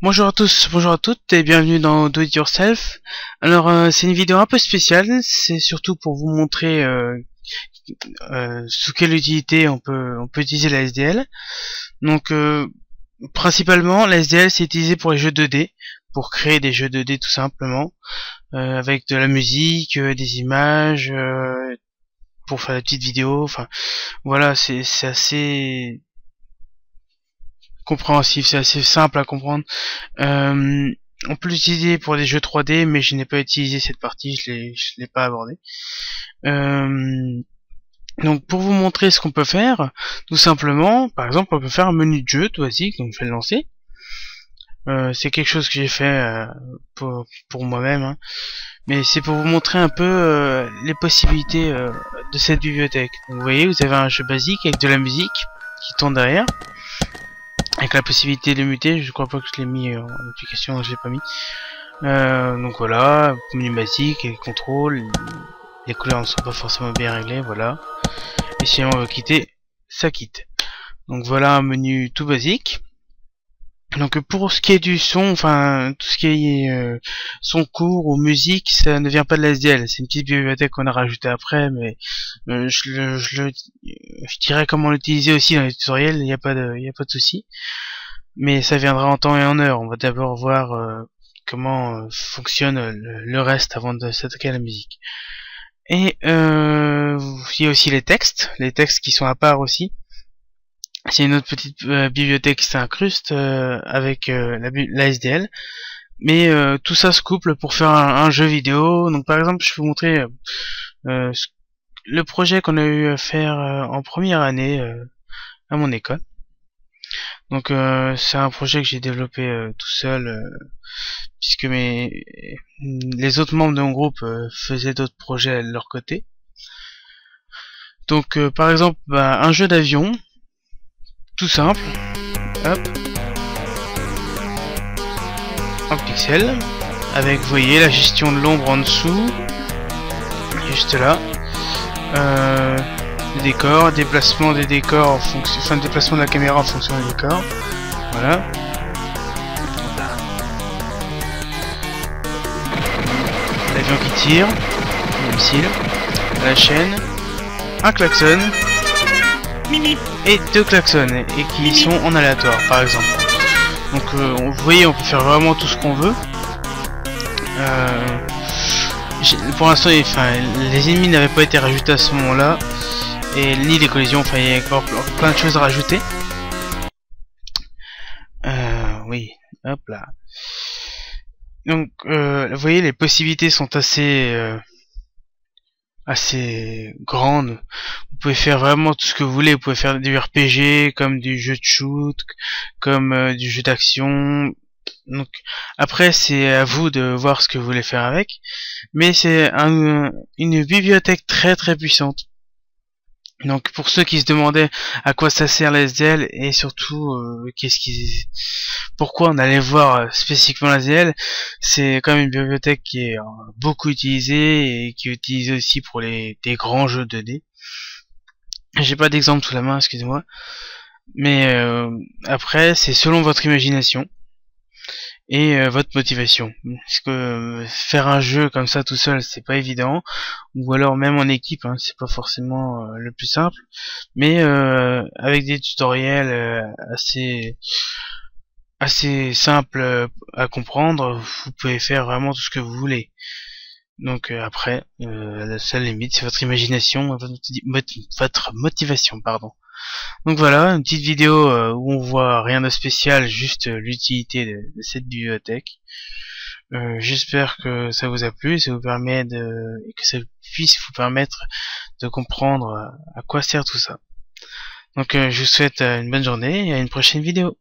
Bonjour à tous, bonjour à toutes et bienvenue dans Do It Yourself. Alors c'est une vidéo un peu spéciale, c'est surtout pour vous montrer sous quelle utilité on peut utiliser la SDL. Donc principalement la SDL c'est utilisé pour les jeux 2D, pour créer des jeux 2D tout simplement, avec de la musique, des images, pour faire des petites vidéos, enfin voilà, c'est assez compréhensif, c'est assez simple à comprendre. On peut l'utiliser pour des jeux 3D, mais je n'ai pas utilisé cette partie, je l'ai pas abordé. Donc pour vous montrer ce qu'on peut faire, tout simplement, par exemple, on peut faire un menu de jeu tout basique, donc je vais le lancer. C'est quelque chose que j'ai fait pour moi-même, hein. Mais c'est pour vous montrer un peu les possibilités de cette bibliothèque. Donc, vous voyez, vous avez un jeu basique avec de la musique qui tourne derrière, avec la possibilité de muter. Je crois pas que je l'ai mis en application, je l'ai pas mis. Donc voilà, menu basique, et les contrôles, les couleurs ne sont pas forcément bien réglées, voilà. Et si on veut quitter, ça quitte. Donc voilà un menu tout basique. Donc pour ce qui est du son, enfin tout ce qui est son cours ou musique, ça ne vient pas de la SDL. C'est une petite bibliothèque qu'on a rajoutée après, mais je dirais comment l'utiliser aussi dans les tutoriels. Il n'y a pas de souci. Mais ça viendra en temps et en heure. On va d'abord voir comment fonctionne le reste avant de s'attaquer à la musique. Et il y a aussi les textes qui sont à part aussi. C'est une autre petite bibliothèque qui s'incruste avec la SDL. Mais tout ça se couple pour faire un jeu vidéo. Donc par exemple, je vais vous montrer le projet qu'on a eu à faire en première année à mon école. Donc c'est un projet que j'ai développé tout seul, puisque les autres membres de mon groupe faisaient d'autres projets de leur côté. Donc par exemple, un jeu d'avion, tout simple, hop, en pixel, avec, vous voyez, la gestion de l'ombre en dessous, juste là, les décors, déplacement des décors en fonction, enfin déplacement de la caméra en fonction des décors, voilà. L'avion qui tire, le missile, la chaîne, un klaxon, et deux klaxons, et qui sont en aléatoire par exemple. Donc vous voyez, on peut faire vraiment tout ce qu'on veut. Pour l'instant, les ennemis n'avaient pas été rajoutés à ce moment-là, et ni les collisions, enfin il y a encore plein de choses à rajouter. Oui, hop là. Donc vous voyez, les possibilités sont assez grande. Vous pouvez faire vraiment tout ce que vous voulez. Vous pouvez faire du RPG, comme du jeu de shoot, comme du jeu d'action. Donc après, c'est à vous de voir ce que vous voulez faire avec. Mais c'est une bibliothèque très très puissante. Donc pour ceux qui se demandaient à quoi ça sert la SDL et surtout pourquoi on allait voir spécifiquement la SDL, c'est quand même une bibliothèque qui est beaucoup utilisée et qui est utilisée aussi pour des grands jeux 2D. J'ai pas d'exemple sous la main, excusez-moi. Mais après, c'est selon votre imagination et votre motivation. Parce que faire un jeu comme ça tout seul, c'est pas évident, ou alors même en équipe, hein, c'est pas forcément le plus simple. Mais avec des tutoriels assez simples à comprendre, vous pouvez faire vraiment tout ce que vous voulez. Donc après, la seule limite, c'est votre imagination, votre motivation, pardon. Donc voilà, une petite vidéo où on voit rien de spécial, juste l'utilité de cette bibliothèque. J'espère que ça vous a plu, ça vous permet et que ça puisse vous permettre de comprendre à quoi sert tout ça. Donc je vous souhaite une bonne journée et à une prochaine vidéo.